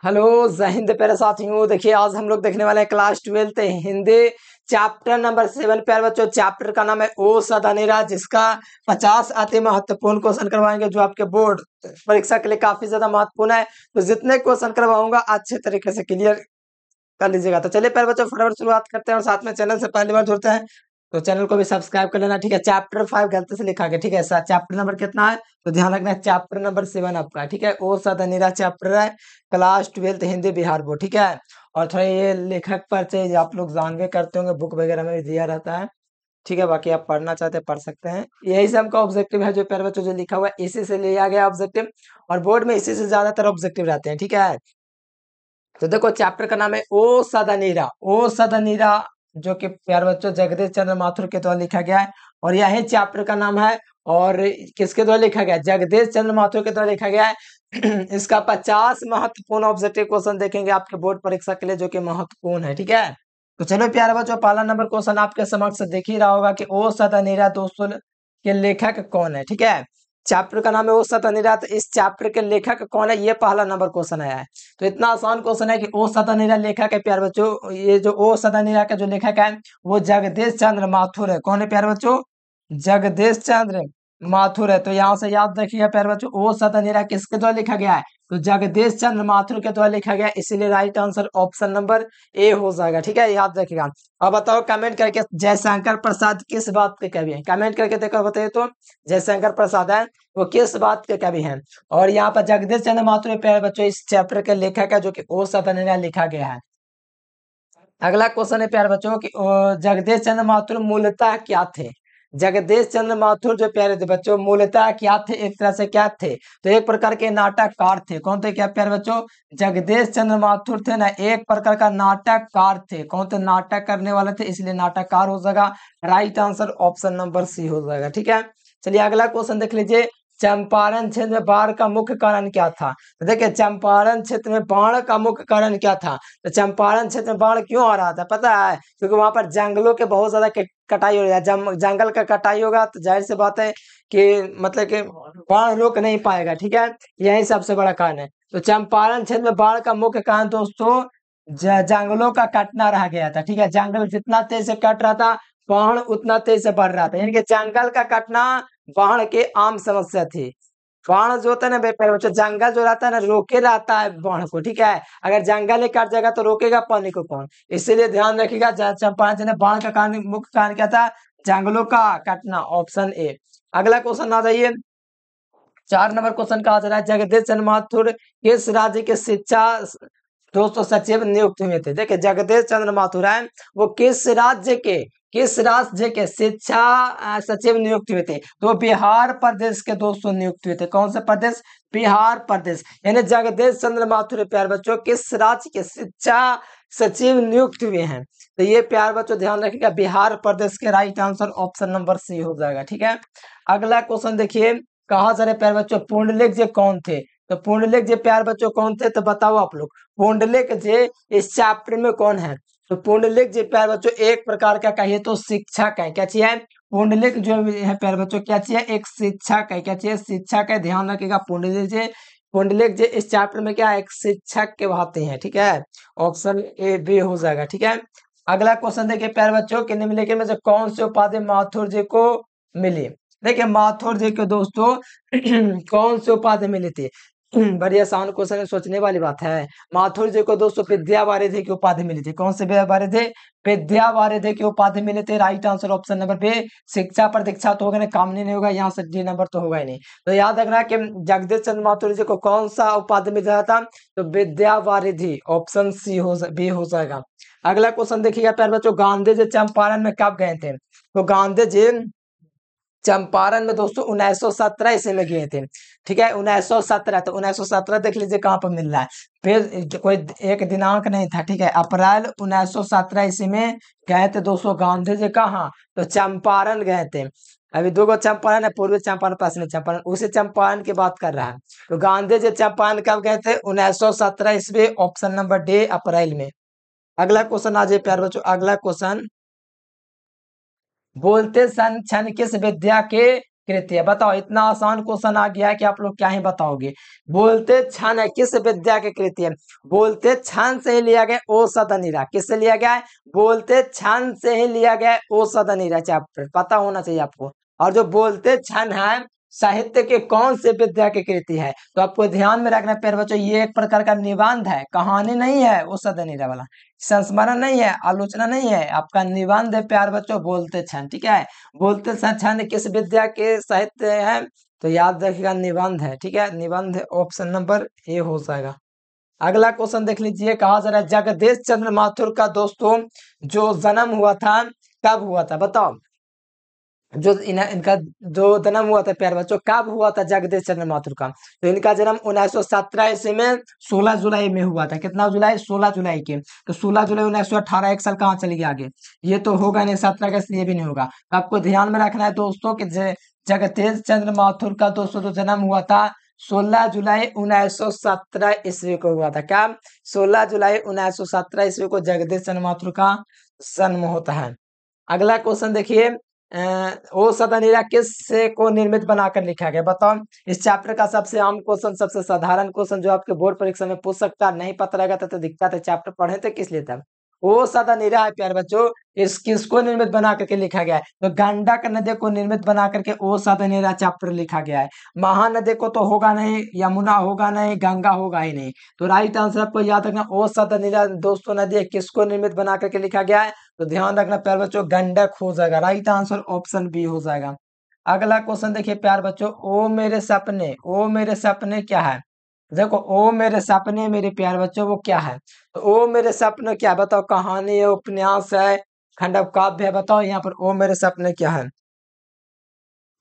Hello जय हिंद प्यारे साथियों। देखिए आज हम लोग देखने वाले हैं class 12th Hindi chapter number 7। प्यारे बच्चों चैप्टर का नाम है ओ सदनेरा, जिसका 50 अति महत्वपूर्ण क्वेश्चन करवाएंगे जो आपके बोर्ड परीक्षा के लिए काफी ज्यादा महत्वपूर्ण है। तो जितने क्वेश्चन करवाऊंगा अच्छे तरीके से क्लियर कर लीजिएगा। तो चलिए प्यारे बच्चों फटाफट शुरुआत करते हैं और साथ में चैनल से पहली बार जुड़ते हैं तो चैनल को भी सब्सक्राइब कर लेना। ठीक है, चैप्टर 5 गलती से लिखा गया। ठीक है, चैप्टर नंबर कितना है तो ध्यान रखना है, चैप्टर नंबर 7 आपका। ठीक है, ओ सदनीरा चैप्टर है, class 12th Hindi Bihar board. ठीक है, और थोड़ा ये लेखक परिचय आप लोग जानवे करते होंगे, बुक वगैरह में भी दिया रहता है। ठीक है, बाकी आप पढ़ना चाहते हैं पढ़ सकते हैं। यही से हमका ऑब्जेक्टिव है जो प्यारे बच्चों जो लिखा हुआ है इसी से लिया गया ऑब्जेक्टिव, और बोर्ड में इसी से ज्यादातर ऑब्जेक्टिव रहते हैं। ठीक है, तो देखो चैप्टर का नाम है ओ सदनीरा। ओ सदनीरा जो कि प्यारे बच्चों जगदीश चंद्र माथुर के द्वारा लिखा गया है, और यही चैप्टर का नाम है। और किसके द्वारा लिखा गया है? जगदीश चंद्र माथुर के द्वारा लिखा गया है। इसका 50 महत्वपूर्ण ऑब्जेक्टिव क्वेश्चन देखेंगे आपके बोर्ड परीक्षा के लिए जो कि महत्वपूर्ण है। ठीक है, तो चलो प्यारे बच्चों पहला नंबर क्वेश्चन आपके समक्ष देख ही रहा होगा कि ओ सदनीरा दोस्तों के लेखक कौन है। ठीक है, चैप्टर का नाम है ओ सदनीरा, तो इस चैप्टर के लेखक कौन है ये पहला नंबर क्वेश्चन आया है। तो इतना आसान क्वेश्चन है कि ओ सदनीरा लेखक है प्यारे बच्चों। ये जो ओ सदनीरा का जो लेखक है वो जगदीश चंद्र माथुर है। कौन है प्यारे बच्चों? जगदीश चंद्र माथुर है। तो यहाँ से याद रखिएगा प्यारे बच्चों, ओ सदनीरा किसके द्वारा लिखा गया है? तो जगदीश चंद्र माथुर के द्वारा लिखा गया है, इसीलिए right answer option number A हो जाएगा। ठीक है, याद रखिएगा। अब बताओ कमेंट करके जयशंकर प्रसाद किस बात के कवि हैं? कमेंट करके देखो बताइए तो। जयशंकर प्रसाद है वो किस बात के कवि हैं? और यहाँ पर जगदीश चंद्र माथुर प्यारे बच्चों इस चैप्टर के लेखक है जो कि ओ सदनीरा लिखा गया है। अगला क्वेश्चन है प्यारे बच्चों कि जगदीश चंद्र माथुर मूलतः क्या थे? जगदीश चंद्र माथुर जो प्यारे थे बच्चों मूलतः क्या थे? एक तरह से क्या थे? तो एक प्रकार के नाटककार थे। कौन थे क्या प्यारे बच्चों? जगदीश चंद्र माथुर थे ना, एक प्रकार का नाटककार थे। कौन थे? नाटक करने वाले थे, इसलिए नाटककार हो जाएगा। Right answer option number C हो जाएगा। ठीक है, चलिए अगला क्वेश्चन देख लीजिए। चंपारण क्षेत्र में बाढ़ का मुख्य कारण क्या था? तो देखिए चंपारण क्षेत्र में बाढ़ का मुख्य कारण क्या था? तो चंपारण क्षेत्र में बाढ़ क्यों आ रहा था पता है? क्योंकि वहां पर जंगलों के बहुत ज्यादा कटाई हो रही है। जंगल का कटाई होगा तो जाहिर सी बात है कि मतलब कि बाढ़ रोक नहीं पाएगा। ठीक है, यही सबसे बड़ा कारण है। तो चंपारण क्षेत्र में बाढ़ का मुख्य कारण दोस्तों जंगलों का कटना रह गया था। ठीक है, जंगल जितना तेज से कट रहा था बाढ़ उतना तेज से बढ़ रहा था, यानी कि जंगल का कटना बाढ़ के आम समस्या थी। बाढ़ जो होता है ना बेपैर बच्चों, जंगल जो रहता है ना रोके रहता है बाढ़ को। ठीक है, अगर जंगल ही कट जाएगा तो रोकेगा पानी को कौन? इसीलिए ध्यान रखिएगा चंपारण क्षेत्र में बाढ़ का कारण मुख्य कारण क्या था? जंगलों का कटना, ऑप्शन ए। अगला क्वेश्चन आ जाइए। 4 नंबर क्वेश्चन का आ रहा है जगदीश चंद्र माथुर किस राज्य के शिक्षा दोस्तों सचिव नियुक्त हुए थे? देखिए जगदीश चंद्र माथुर है वो किस राज्य के शिक्षा सचिव नियुक्त हुए थे? तो बिहार प्रदेश के दोस्तों नियुक्त हुए थे। कौन सा प्रदेश? बिहार प्रदेश। यानी जगदीश चंद्र माथुर प्यार बच्चों किस राज्य के शिक्षा सचिव नियुक्त हुए हैं? तो ये प्यार बच्चों ध्यान रखिएगा, बिहार प्रदेश के। Right answer option number C हो जाएगा। ठीक है, अगला क्वेश्चन देखिए। कहा जा रहे प्यार बच्चों पुंडलिक जी कौन थे? तो पुंडलिक जी प्यार बच्चों कौन थे तो बताओ आप लोग। पुंडलिक जी इस चैप्टर में कौन है? तो पुंडलिक जी प्यार बच्चों एक प्रकार का कहिए तो शिक्षक है। क्या चाहिए? पुंडलिक जो है प्यार बच्चों क्या चाहिए? एक शिक्षक है। क्या चाहिए? शिक्षक है। ध्यान रखिएगा पुंडलिक जी इस चैप्टर में क्या है? एक शिक्षक के भाते हैं। ठीक है, ऑप्शन ए बी हो जाएगा। ठीक है, अगला क्वेश्चन देखिए प्यार बच्चों कि निम्नलिखित में से कौन सी उपाधि माथुर जी को मिली? देखिए माथुर जी के दोस्तों कौन सी उपाधि मिली थी? बड़ी आसान क्वेश्चन है, सोचने वाली बात है। माथुर जी को दोस्तों विद्या वारिधि की उपाधि मिली थी। कौन सी विद्या वारिधि? विद्या वारिधि की उपाधि मिली थी। Right answer option number B. शिक्षा पर दीक्षा तो होगा नहीं, काम नहीं होगा, यहाँ से डी नंबर तो होगा ही नहीं। तो याद रखना कि जगदीश चंद्र माथुर जी को कौन सा उपाधि मिल रहा था? तो विद्या वारिधि, ऑप्शन सी बी हो जाएगा। अगला क्वेश्चन देखिएगा प्यारे बच्चों, गांधी जी चंपारण में कब गए थे? तो गांधी जी चंपारण में दोस्तों 1917 ईस्वी में गए थे। ठीक है, 1917। तो 1917 देख लीजिए कहाँ पर मिल रहा है, फिर कोई एक दिनांक नहीं था। ठीक है, अप्रैल 1917 ईस्वी में गए थे दोस्तों गांधी जी। कहाँ? तो चंपारण गए थे। अभी दो गो चंपारण है, पूर्वी चंपारण पश्चिमी चंपारण, उसी चंपारण की बात कर रहा है। तो गांधी जी चंपारण कब गए थे? 1917 ईस्वी, ऑप्शन नंबर डी अप्रैल में। अगला क्वेश्चन आ जाए प्यारे बच्चों। अगला क्वेश्चन, बोलते क्षण किस विद्या के कृति है? बताओ, इतना आसान क्वेश्चन आ गया है कि आप लोग क्या ही बताओगे। बोलते क्षण है, किस विद्या की कृति है? बोलते क्षण से ही लिया गया औसत अनिरा। किससे लिया गया है? बोलते क्षण से ही लिया गया है औसत अनिरा चैप्टर, पता होना चाहिए आपको। और जो बोलते क्षण है साहित्य के कौन से विद्या की कृति है? तो आपको ध्यान में रखना है प्यारे बच्चों, ये एक प्रकार का निबंध है, कहानी नहीं है औसत अनिरा वाला, संस्मरण नहीं है, आलोचना नहीं है, आपका निबंध है प्यारे बच्चों, बोलते क्षण। ठीक है, बोलते क्षण किस विद्या के साहित्य है? तो याद रखिएगा निबंध है। ठीक है, निबंध ऑप्शन नंबर ए हो जाएगा। अगला क्वेश्चन देख लीजिए, कहा जा रहा है जगदीश चंद्र माथुर का दोस्तों जो जन्म हुआ था कब हुआ था? बताओ, जो इनका जो जन्म हुआ था प्यारे बच्चों कब हुआ था जगदीश चंद्र माथुर का? तो इनका जन्म 1917 ईस्वी में 16 जुलाई में हुआ था। कितना जुलाई? 16 जुलाई के। तो 16 जुलाई 1918, एक साल कहाँ चली गई आगे? ये तो होगा नहीं, 17 का इसलिए भी नहीं होगा। तो आपको ध्यान में रखना है दोस्तों कि जगदीश चंद्र माथुर का दोस्तों जो जन्म हुआ था 16 जुलाई 1917 ईस्वी को हुआ था। क्या? 16 जुलाई 1917 ईस्वी को जगदीश चंद्र माथुर का जन्म होता है। अगला क्वेश्चन देखिए, ओ सदनीरा किस से को निर्मित बनाकर लिखा गया? बताओ, इस चैप्टर का सबसे आम क्वेश्चन, सबसे साधारण क्वेश्चन जो आपके बोर्ड परीक्षा में पूछ सकता है, नहीं पता रहेगा तो दिक्कत है। चैप्टर पढ़े थे किस लिए था? ओ सदनीरा है प्यारे बच्चों, इस किसको निर्मित बना करके लिखा गया है? तो गंडक नदी को निर्मित बना करके ओ सदनीरा चैप्टर लिखा गया है। महानदी को तो होगा नहीं, यमुना होगा नहीं, गंगा होगा ही नहीं। तो राइट आंसर आपको याद रखना, ओ सदनीरा दोस्तों नदी किसको निर्मित बना करके लिखा गया है? तो ध्यान रखना प्यार बच्चों, गंडक हो जाएगा। राइट आंसर ऑप्शन बी हो जाएगा। अगला क्वेश्चन देखिए प्यार बच्चों, ओ मेरे सपने, ओ मेरे सपने क्या है? देखो, ओ मेरे सपने मेरे प्यार बच्चों वो क्या है? तो ओ मेरे सपने क्या है? बताओ, कहानी है, उपन्यास है, खंडव काव्य है? बताओ यहाँ पर ओ मेरे सपने क्या है?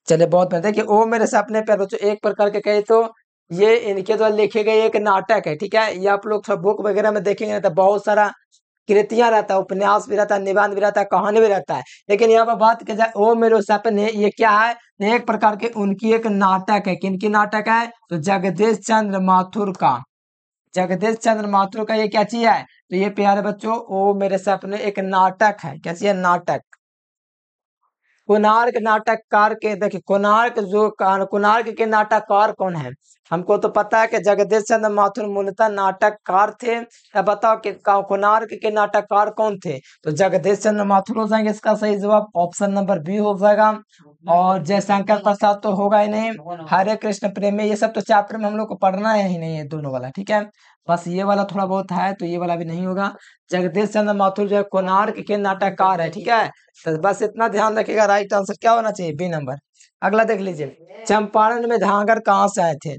चलिए बहुत बेहतर। देखिए, ओ मेरे सपने प्यार बच्चों एक प्रकार के कहे तो ये इनके द्वारा लिखे गए एक नाटक है। ठीक है, ये आप लोग सब बुक वगैरह में देखेंगे तो बहुत सारा कृतियां रहता है, उपन्यास भी रहता है, निबंध भी रहता है, कहानी भी रहता है। लेकिन यहाँ पर बात की जाए ओ मेरे सपने, ये क्या है? एक प्रकार के उनकी एक नाटक है। किनकी नाटक है? तो जगदीश चंद्र माथुर का, जगदीश चंद्र माथुर का ये क्या चीज है? तो ये प्यारे बच्चों ओ मेरे सपने एक नाटक है। कैसी है? नाटक। कोणार्क नाटककार के, देखिए कोणार्क कोणार्क के नाटककार कौन है? हमको तो पता है कि जगदीश चंद्र माथुर मूलतः नाटककार थे। अब बताओ कि कोणार्क के नाटककार कौन थे? तो जगदीश चंद्र माथुर हो जाएंगे इसका सही जवाब, ऑप्शन नंबर बी हो जाएगा। और जयशंकर प्रसाद तो होगा ही नहीं, हरे कृष्ण प्रेमी, ये सब तो चैप्टर में हम लोग को पढ़ना है ही नहीं है दोनों वाला। ठीक है, बस ये वाला थोड़ा बहुत है, तो ये वाला भी नहीं होगा। जगदीश चंद्र माथुर जो है कोणार्क के नाटककार है। ठीक है, तो बस इतना ध्यान रखिएगा, राइट आंसर क्या होना चाहिए? B number. अगला देख लीजिए, चंपारण में धांगर कहाँ से आए थे?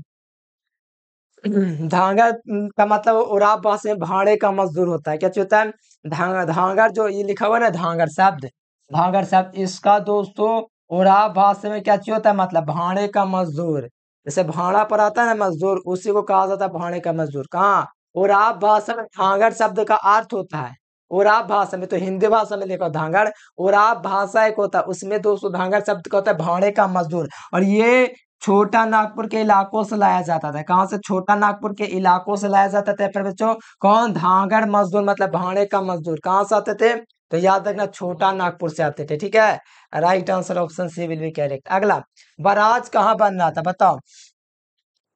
धांगर का मतलब उराव भाषा में भाड़े का मजदूर होता है। क्या चीज होता है? धांगर जो ये लिखा हुआ है ना, धांगर शब्द, धांगर शब्द, इसका दोस्तों उराव भाषा में क्या चीज होता है? मतलब भाड़े का मजदूर। जैसे भाड़ा पर आता है ना मजदूर, उसी को कहा जाता है भाड़े का मजदूर। कहाँ? उराव भाषा में धांगर शब्द का अर्थ होता है, उराव भाषा में, तो हिंदी भाषा में देखो धांगड़, उराव भाषा एक होता है, उसमें दोस्तों धांगड़ शब्द का होता है भाड़े का मजदूर। और ये छोटा नागपुर के इलाकों से लाया जाता था। कहाँ से? छोटा नागपुर के इलाकों से लाया जाता था फिर बच्चों। कौन? धांगड़ मजदूर, मतलब भाड़े का मजदूर। कहाँ से आते थे? तो याद रखना, छोटा नागपुर से आते थे। ठीक है, right answer option C will be correct. अगला, बराज कहाँ बन रहा था? बताओ,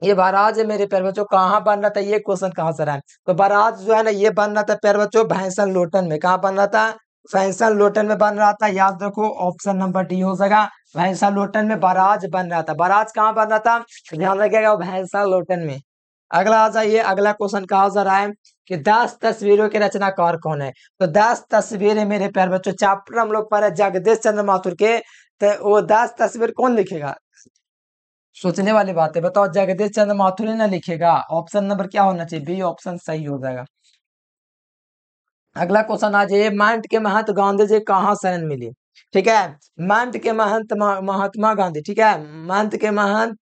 ये बराज है मेरे प्यारे बच्चों, कहाँ बन रहा था? ये क्वेश्चन कहाँ से रहा है? तो बराज जो है ना, ये बन रहा था प्यारे बच्चों भैंसन लोटन में। कहाँ बन रहा था? भैंसन लोटन में बन रहा था। याद रखो, ऑप्शन नंबर डी हो जाएगा, भैंसन लोटन में बराज बन रहा था। बराज कहाँ बन रहा था? तो ध्यान रखिएगा, भैंसन लोटन में। अगला आ जाइए, अगला क्वेश्चन कहा जा रहा है कि 10 तस्वीरों के रचनाकार कौन है? तो 10 तस्वीरें मेरे प्यारे बच्चों, चैप्टर हम लोग पढ़े जगदीश चंद्र माथुर के, तो वो 10 तस्वीर कौन लिखेगा? सोचने वाली बात है। बताओ, जगदीश चंद्र माथुर ही ना लिखेगा? ऑप्शन नंबर क्या होना चाहिए? बी ऑप्शन सही हो जाएगा। अगला क्वेश्चन आ जाइए, महंत के महंत गांधी जी कहाँ शरण मिली? ठीक है, महंत के महंत महात्मा गांधी। ठीक है, महंत के महंत,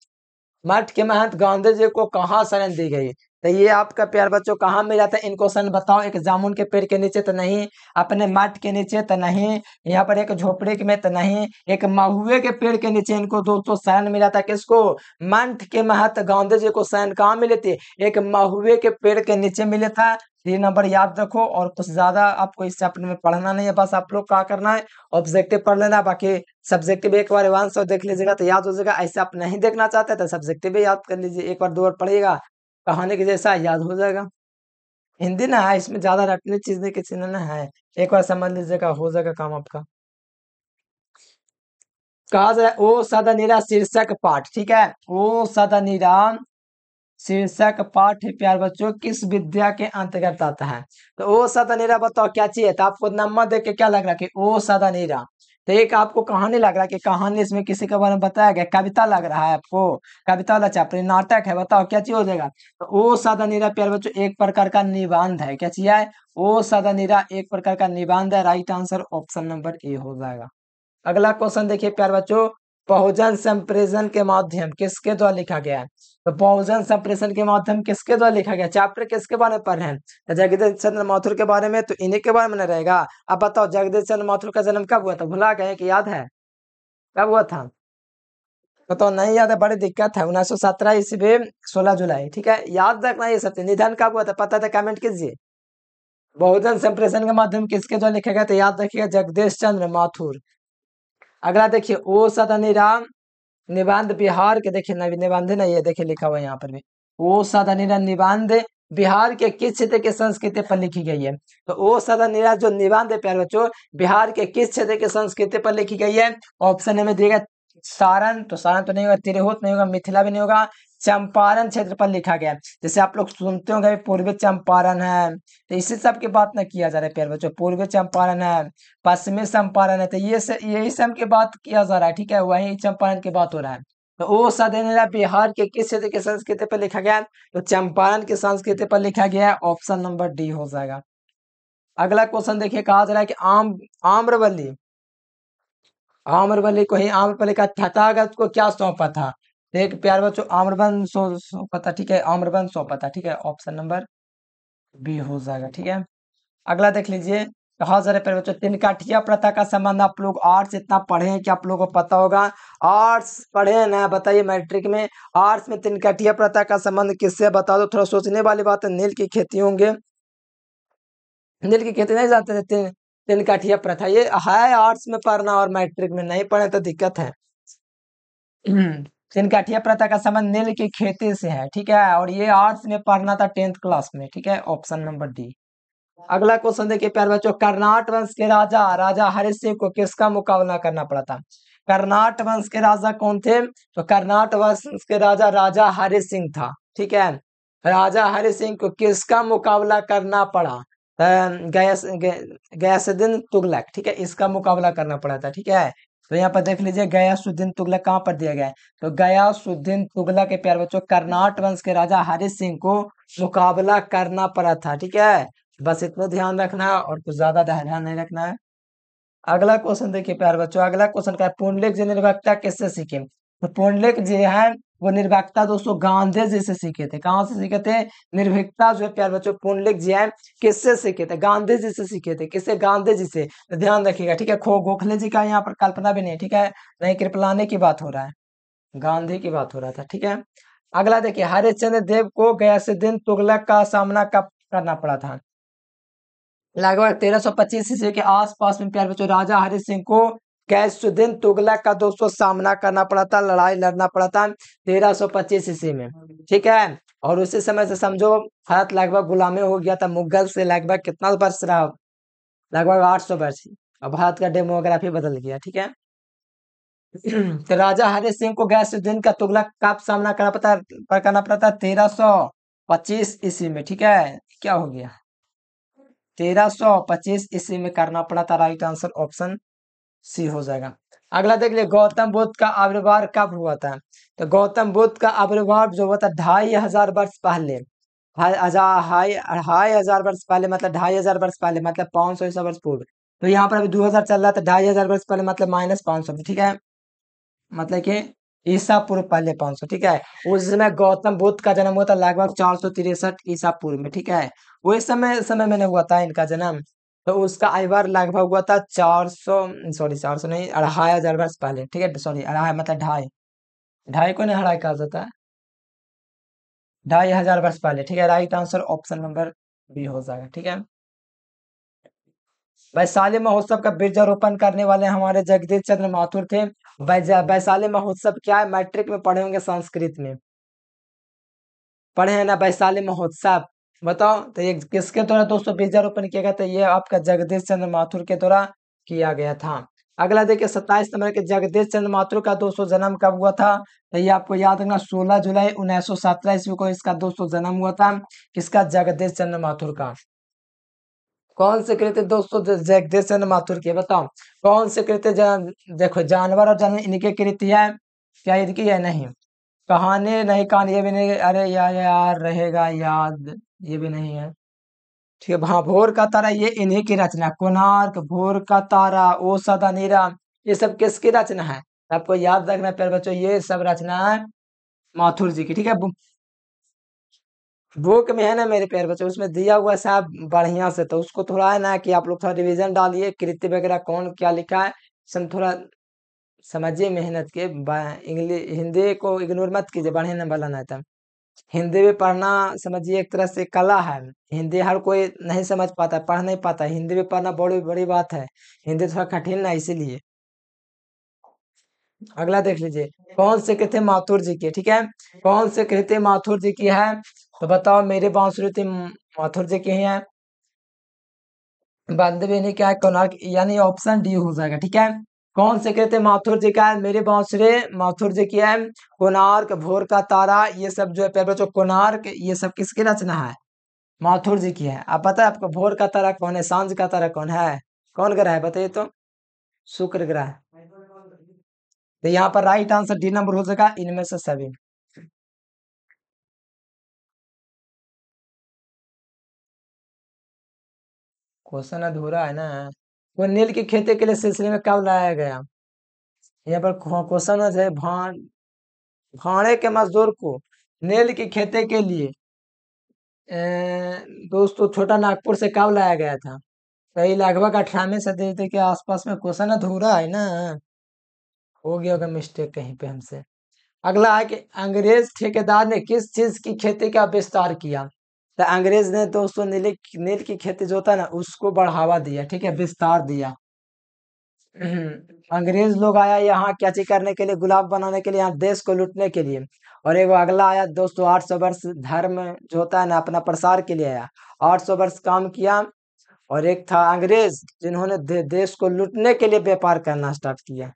मठ के महंत गांधी जी को कहाँ शरण दी गई? तो ये आपका प्यार बच्चों कहाँ मिला था, इन क्वेश्चन बताओ। एक जामुन के पेड़ के नीचे तो नहीं, अपने मठ के नीचे तो नहीं, यहाँ पर एक झोपड़ी में तो नहीं, एक महुए के पेड़ के नीचे इनको दोस्तों शरण मिला था। किसको? मंठ के महत गांधी जी को शरण कहाँ मिले थे? एक महुए के पेड़ के नीचे मिले था। ये नंबर याद रखो, और कुछ ज्यादा आपको इस चैप्टर में पढ़ना नहीं है, बस आप लोग क्या करना है, ऑब्जेक्टिव पढ़ लेना। बाकी सब्जेक्टिव एक बार 100 देख लीजिएगा तो याद हो जाएगा। ऐसे आप नहीं देखना चाहते तो सब्जेक्टिव भी याद कर लीजिए, एक बार 2 बार पढ़िएगा, कहानी के जैसा याद हो जाएगा। हिंदी ना है, इसमें ज्यादा रटने चीजें किसी ने ना है, एक बार समझ लीजिएगा, हो जाएगा काम आपका। कहा जाए ओ सदा नीरा शीर्षक पाठ, ठीक है, ओ सदा नीरा शीर्षक पाठ है प्यार बच्चों, किस विद्या के अंतर्गत आता है? तो ओ सदा नीरा बताओ क्या चाहिए था आपको? नंबर देख के क्या लग रहा है कि ओ सदा नीरा, तो एक आपको कहानी लग रहा है कि कहानी इसमें किसी के बारे में बताया गया, कविता लग रहा है आपको, कविता वाला चैप्टर नाटक है, बताओ क्या चीज हो जाएगा? तो ओ सदा नीरा प्यार बच्चों एक प्रकार का निबंध है, क्या चीज है? ओ सदा नीरा एक प्रकार का निबंध है, right answer option number A हो जाएगा। अगला क्वेश्चन देखिए प्यार बच्चों, बहुजन संप्रेषण के माध्यम किसके द्वारा लिखा गया है? तो बहुजन संप्रेषण के माध्यम किसके द्वारा लिखा गया? चैप्टर किसके बारे में पढ़ रहे हैं? तो जगदीश चंद्र माथुर के बारे में, तो इन्हीं के बारे में रहेगा। अब बताओ जगदीश चंद्र माथुर का जन्म कब हुआ था? भुला गए कि याद है? कब हुआ था? तो नहीं याद है, बड़ी दिक्कत है। 1917 ईस्वी 16 जुलाई, ठीक है, याद रखना ये सब। निधन कब हुआ था पता था? कमेंट कीजिए। बहुजन संप्रेषण के माध्यम किसके द्वारा लिखा गया? तो याद रखिएगा जगदीश चंद्र माथुर। अगला देखिए, ओ सदनी राम निबंध बिहार के, देखिए निबंध नहीं है, देखिए लिखा हुआ है यहाँ पर भी, ओ सदनी राम निबंध बिहार के किस क्षेत्र की संस्कृति पर लिखी गई है? तो ओ सदनी जो निबंध है प्यारे बच्चों, बिहार के किस क्षेत्र की संस्कृति पर लिखी गई है? ऑप्शन में दिएगा सारण, तो सारण तो नहीं होगा, तिरहुत नहीं होगा, मिथिला भी नहीं होगा, चंपारण क्षेत्र पर लिखा गया है। जैसे आप लोग सुनते होंगे पूर्वी चंपारण है, तो इसी सब की बात ना किया जा रहा है प्यारे बच्चों, पूर्वी चंपारण है, पश्चिमी चंपारण है, तो यही सब की बात किया जा रहा है, ठीक है, वही चंपारण की बात हो रहा है। तो ओ सदनेरा बिहार के किस क्षेत्र की संस्कृति पर लिखा गया है? तो चंपारण की संस्कृति पर लिखा गया है, ऑप्शन नंबर डी हो जाएगा। अगला क्वेश्चन देखिए, कहा जा रहा है कि आम्रवली, आम्रवली को ही आम्रपल्ली का तथागत को क्या सौंपा था? एक प्यार बच्चों आम्रवन सौंपा था, ठीक है, आम्रवन सौंपा था, ठीक है, ऑप्शन नंबर बी हो जाएगा, ठीक है। अगला देख लीजिए, कहा जा रहा है प्यारे बच्चों, तिनकाठिया प्रथा का संबंध, आप लोग आर्ट्स इतना पढ़े हैं कि आप लोगों को पता होगा, आर्ट्स पढ़े हैं ना, बताइए मैट्रिक में आर्ट्स में तिनकाठिया प्रथा का संबंध किससे? बता दो, थोड़ा सोचने वाली बात है। नील की खेती होंगे, नील की खेती नहीं जानते थे? तिनकाठिया प्रथा ये है आर्ट्स में पढ़ना, और मैट्रिक में नहीं पढ़े तो दिक्कत है। तिनकाठिया प्रथा का संबंध नील की खेती से है, ठीक है, और ये आर्ट्स में पढ़ना था 10th क्लास में, ठीक है, ऑप्शन नंबर डी। अगला क्वेश्चन देखिए प्यारे बच्चों, कर्नाट वंश के राजा राजा हरि सिंह को किसका मुकाबला करना पड़ा था? कर्नाट वंश के राजा कौन थे? तो कर्नाट वंश के राजा राजा हरि सिंह था, ठीक है, राजा हरि सिंह को किसका मुकाबला करना पड़ा? गयासुद्दीन तुगलक, ठीक है, इसका मुकाबला करना पड़ा था, ठीक है। तो यहाँ पर देख लीजिए गयासुद्दीन तुगलक कहाँ पर दिया गया है? तो गयासुद्दीन तुगलक के प्यारे बच्चों कर्नाट वंश के राजा हरि सिंह को मुकाबला करना पड़ा था, ठीक है, बस इतना ध्यान रखना है, और कुछ ज्यादा ध्यान नहीं रखना है। अगला क्वेश्चन देखिए प्यारे बच्चों, अगला क्वेश्चन का है, पुंडलिक जी निर्भरता किससे सीखे? तो पुंडलिक जी है वो निर्भीकता दोस्तों गांधी जी से सीखे थे। कहाँ से सीखे थे? निर्भीकता जो है प्यारे बच्चों पुंडलिक जी है किससे सीखे थे? गांधी जी से सीखे थे। किससे? गांधी जी से। तो ध्यान रखिएगा, ठीक है, गोखले जी का यहाँ पर कल्पना भी नहीं, ठीक है, नहीं कृपलानी की बात हो रहा है, गांधी की बात हो रहा था, ठीक है। अगला देखिए, हरिश्चंद्र देव को गयासुद्दीन तुगलक का सामना कब करना पड़ा था? लगभग 1325 ईस्वी के आसपास में प्यारे बच्चों राजा हरि सिंह को गयासुद्दीन तुगलक का दोस्तों सामना करना पड़ा था, लड़ाई लड़ना पड़ा था 1325 ईस्वी में, ठीक है। और उसी समय से समझो भारत लगभग गुलामी हो गया था मुगल से, लगभग कितना वर्ष रहा? लगभग 800 वर्ष, और भारत का डेमोग्राफी बदल गया, ठीक है। तो राजा हरि सिंह को गयासुद्दीन का तुगलक का सामना करना पड़ा था 1325 ईस्वी में, ठीक है। क्या हो गया? 1325 ईस्वी में करना पड़ा था, राइट आंसर ऑप्शन सी हो जाएगा। अगला देख लिया, गौतम बुद्ध का आविर्भाव कब हुआ था? तो गौतम बुद्ध का आविर्भाव जो हुआ था 2500 वर्ष पहले, 2500 वर्ष पहले, मतलब 2500 वर्ष पहले, मतलब 500 ईसा वर्ष पूर्व। तो यहाँ पर अभी 2000 चल रहा था, 2500 वर्ष पहले मतलब -500, ठीक है, मतलब कि ईसा पूर्व पहले 500, ठीक है। उस समय गौतम बुद्ध का जन्म हुआ था लगभग 463 ईसा पूर्व में, ठीक है। वही समय मैंने हुआ था इनका जन्म। तो उसका आयु वर्ष लगभग हुआ था 400, सॉरी 400 नहीं, 2500 वर्ष पहले, ठीक है। सॉरी, अढ़ाई मतलब ढाई, ढाई को नहीं अढ़ाई कहा जाता है, 2500 वर्ष पहले, ठीक है। Right answer option number B हो जाएगा, ठीक है। वैशाली महोत्सव का बीजारोपण करने वाले हमारे जगदीश चंद्र माथुर थे। वैशाली महोत्सव क्या है, मैट्रिक में पढ़े होंगे, संस्कृत में पढ़े हैं ना, वैशाली महोत्सव। बताओ तो ये किसके द्वारा दोस्तों बीजारोपण किया गया था, ये आपका जगदीश चंद्र माथुर के द्वारा किया गया था। अगला देखिए 27 नंबर के जगदीश चंद्र माथुर का दोस्तों जन्म कब हुआ था, तो ये आपको याद रखना 16 जुलाई 1917 ईस्वी को इसका दोस्तों जन्म हुआ था। किसका, जगदीश चंद्र माथुर का। कौन से कृत्य दोस्तों जगदीश चंद्र माथुर की है, बताओ कौन से कृत्य देखो जानवर और जानवर इनके कृत्य है, क्या इनकी है, नहीं। कहानी नहीं, कहानी ये भी नहीं, अरे यार रहेगा याद, ये भी नहीं है, ठीक है। हाँ, भोर का तारा ये इन्हीं की रचना, कोणार्क, भोर का तारा, ओ सदा नीरा, ये सब किसकी रचना है, आपको याद रखना है प्यारे बच्चों, ये सब रचना है माथुर जी की, ठीक है। बुक में है ना मेरे प्यारे बच्चों, उसमें दिया हुआ है साहब बढ़िया से, तो उसको थोड़ा है ना कि आप लोग थोड़ा रिवीजन डालिए, कृत्य वगैरह कौन क्या लिखा है, सब थोड़ा समझिए मेहनत के। इंग्लिश हिंदी को इग्नोर मत कीजिए, बढ़िया नंबर लाना है तब। हिंदी भी पढ़ना समझिए एक तरह से कला है। हिंदी हर कोई नहीं समझ पाता, पढ़ नहीं पाता, हिंदी भी पढ़ना बड़ी बड़ी बात है। हिंदी थोड़ा कठिन है इसीलिए। अगला देख लीजिए, कौन से कृत्य माथुर जी की है, ठीक है। कौन से कृत्य माथुर जी की है, तो बताओ मेरे बांसुरी थी माथुर जी की है। बांधवी ने क्या है, कोणार्क, यानी ऑप्शन डी हो जाएगा, ठीक है। कौन से कृत्य माथुर जी का है, मेरे बांसुरी माथुर जी की है। कोणार्क, भोर का तारा, ये सब जो है प्यारे बच्चों, कोणार्क ये सब किसकी रचना है, माथुर जी की है। आप पता है आपको भोर का तारा कौन है, सांझ का तारा कौन है, कौन ग्रह है बताइए तो, शुक्र ग्रह। तो यहाँ पर राइट आंसर डी नंबर हो जाएगा, इनमें से सभी। क्वेश्चन अधूरा है ना। वो नील की खेती के लिए सिलसिले में कब लाया गया, यहाँ पर क्वेश्चन है भाड़े के मजदूर को नील की खेती के लिए अ, दोस्तों छोटा नागपुर से कब लाया गया था, तो ये लगभग 18वीं शताब्दी के आसपास में। क्वेश्चन अधूरा है ना, हो गया होगा मिस्टेक कहीं पे हमसे। अगला है कि अंग्रेज ठेकेदार ने किस चीज की खेती का विस्तार किया, तो अंग्रेज ने दोस्तों नील की खेती जो होता है ना उसको बढ़ावा दिया, ठीक है, विस्तार दिया। अंग्रेज लोग आया यहाँ क्या चीज करने के लिए, गुलाब बनाने के लिए, यहाँ देश को लूटने के लिए। और एक अगला आया दोस्तों 800 वर्ष धर्म जो होता है ना अपना प्रसार के लिए आया, 800 वर्ष काम किया। और एक था अंग्रेज जिन्होंने देश को लूटने के लिए व्यापार करना स्टार्ट किया।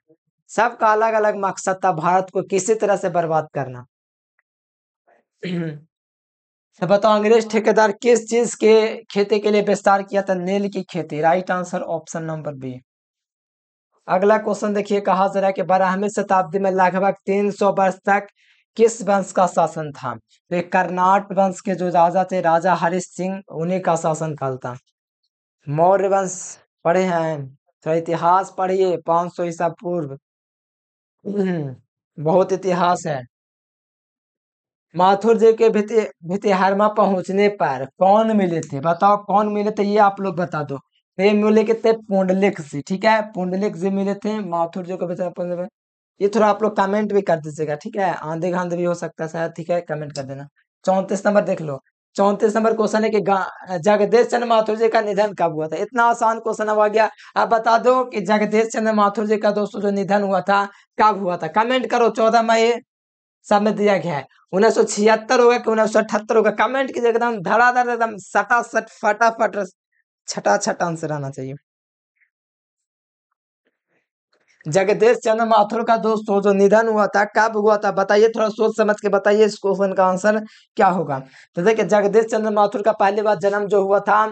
सबका अलग अलग मकसद था, भारत को किसी तरह से बर्बाद करना। तो बताओ अंग्रेज ठेकेदार किस चीज के खेती के लिए विस्तार किया था, नील की खेती। Right answer option number B. अगला क्वेश्चन देखिए, कहा जा रहा है कि 12वीं शताब्दी में लगभग 300 वर्ष तक किस वंश का शासन था, तो ये कर्नाट वंश के जो राजा थे, राजा हरीश सिंह, उन्हीं का शासन काल था। मौर्य वंश पढ़े हैं, तो इतिहास पढ़िए 500 ईसा पूर्व। बहुत इतिहास है। माथुर जी के भितिहरमा पहुंचने पर कौन मिले थे, बताओ कौन मिले थे, ये आप लोग बता दो। तो ये मिले के थे पुंडलिक जी, ठीक है, पुंडलिक जी मिले थे माथुर जी को भितिहरमा पहुंचने पर। ये थोड़ा आप लोग कमेंट भी कर दीजिएगा, ठीक है, आंधी गांधी भी हो सकता है शायद, ठीक है, कमेंट कर देना। 34 नंबर देख लो। 34 नंबर क्वेश्चन है कि जगदीश चंद्र माथुर जी का निधन कब हुआ था, इतना आसान क्वेश्चन अब आ गया। आप बता दो कि जगदीश चंद्र माथुर जी का दोस्तों जो निधन हुआ था कब हुआ था, कमेंट करो। 14 मई सब में दिया गया है। 1976 होगा कि 1978 होगा, कमेंट कीजिए, एकदम धड़ाधड़ एकदम सटासट फटाफट छटाछट आंसर आना चाहिए। जगदीश चंद्र माथुर का दोस्तों जो निधन हुआ था कब हुआ था बताइए, थोड़ा सोच समझ के बताइए इस क्वेश्चन का आंसर क्या होगा। तो देखिए जगदीश चंद्र माथुर का पहली बार जन्म जो हुआ था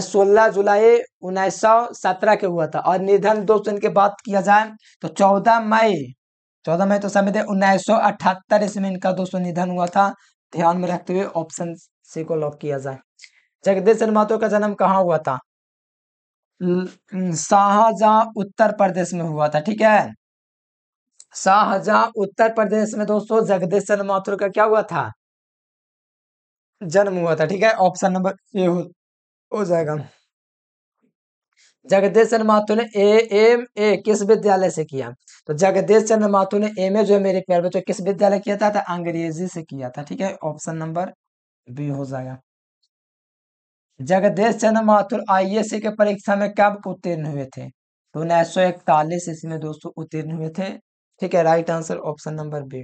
16 जुलाई 1917 के हुआ था, और निधन दोस्तों इनके बात किया जाए तो 14 मई, 14 मई तो समय थे 1978 ईस्वी में इनका दोस्तों निधन हुआ था। ध्यान में रखते हुए ऑप्शन सी को लॉक किया जाए। जगदीश चंद्र माथुर का जन्म कहाँ हुआ था, शाहजहां उत्तर प्रदेश में हुआ था, ठीक है। शाहजहां उत्तर प्रदेश में दोस्तों जगदीश चंद्र माथुर का क्या हुआ था? जन्म हुआ था। ठीक है, ऑप्शन नंबर ए हो जाएगा। जगदीश चंद्र माथुर ने एम ए किस विद्यालय से किया? तो जगदीश चंद्र माथुर ने एम ए जो है मेरे प्यारे बच्चों किस विद्यालय किया था? अंग्रेजी से किया था। ठीक है, ऑप्शन नंबर बी हो जाएगा। जगदीश चंद्र माथुर आईएएस के परीक्षा में कब उत्तीर्ण हुए थे? तो 1941 इसमें दोस्तों उत्तीर्ण हुए थे। ठीक है, right answer option number B.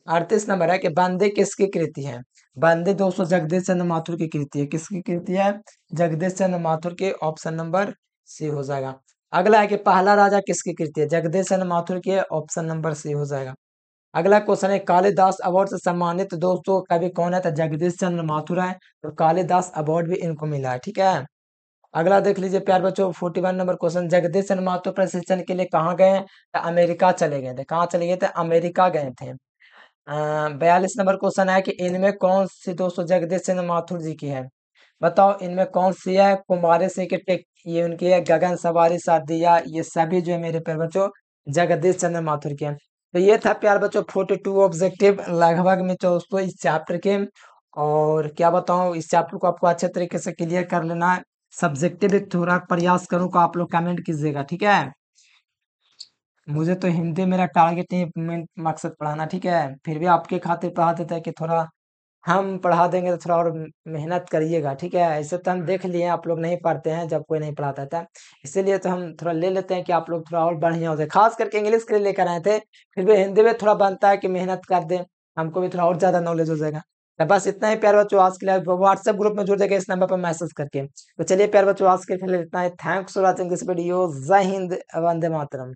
38 number है कि बंदे किसकी कृति है? बंदे दोस्तों जगदीश चंद्र माथुर की कृति है। किसकी कृति है? जगदीश चंद्र माथुर के, ऑप्शन नंबर सी हो जाएगा। अगला है कि पहला राजा किसकी कृति है? जगदीश चंद्र माथुर की, ऑप्शन नंबर सी हो जाएगा। अगला क्वेश्चन है कालिदास अवार्ड से सम्मानित दोस्तों कवि कौन है? तो जगदीश चंद्र माथुर है, तो कालिदास अवार्ड भी इनको मिला है। ठीक है, अगला देख लीजिए प्यार बच्चों 41 नंबर क्वेश्चन, जगदीश चंद्र माथुर प्रशिक्षण के लिए कहाँ गए? तो अमेरिका चले गए थे। कहाँ चले गए थे? अमेरिका गए थे। 42 नंबर क्वेश्चन है कि इनमें कौन सी दोस्तों जगदीश चंद्र माथुर जी की है? बताओ इनमें कौन सी है? कुमारी सिंह की टेक ये उनकी है, गगन सवारी सादिया, ये सभी जो है मेरे प्यार बच्चों जगदीश चंद्र माथुर के हैं। तो ये था प्यार बच्चों 42 ऑब्जेक्टिव लगभग में दोस्तों इस चैप्टर के। और क्या बताऊं, इस चैप्टर को आपको अच्छे तरीके से क्लियर कर लेना है। सब्जेक्टिव भी थोड़ा प्रयास करूँ को आप लोग कमेंट कीजिएगा। ठीक है, मुझे तो हिंदी मेरा टारगेट नहीं, मकसद पढ़ाना। ठीक है, फिर भी आपके खातिर पढ़ा देता है कि थोड़ा हम पढ़ा देंगे तो थोड़ा और मेहनत करिएगा। ठीक है, ऐसे तो हम देख लिए आप लोग नहीं पढ़ते हैं जब कोई नहीं पढ़ाता था, इसीलिए तो हम थोड़ा ले लेते हैं कि आप लोग थोड़ा और बढ़िया हो जाए। खास करके इंग्लिश के लिए लेकर आए थे, फिर भी हिंदी में थोड़ा बनता है कि मेहनत कर दें, हमको भी थोड़ा और ज्यादा नॉलेज हो जाएगा। तो बस इतना ही प्यार बच्चों आज के लिए। व्हाट्सएप ग्रुप में जुड़ जाएगा इस नंबर पर मैसेज करके। तो चलिए प्यार बच्चों आज के लिए इतना ही। Thanks for watching this video. जय हिंद, वंदे मातरम।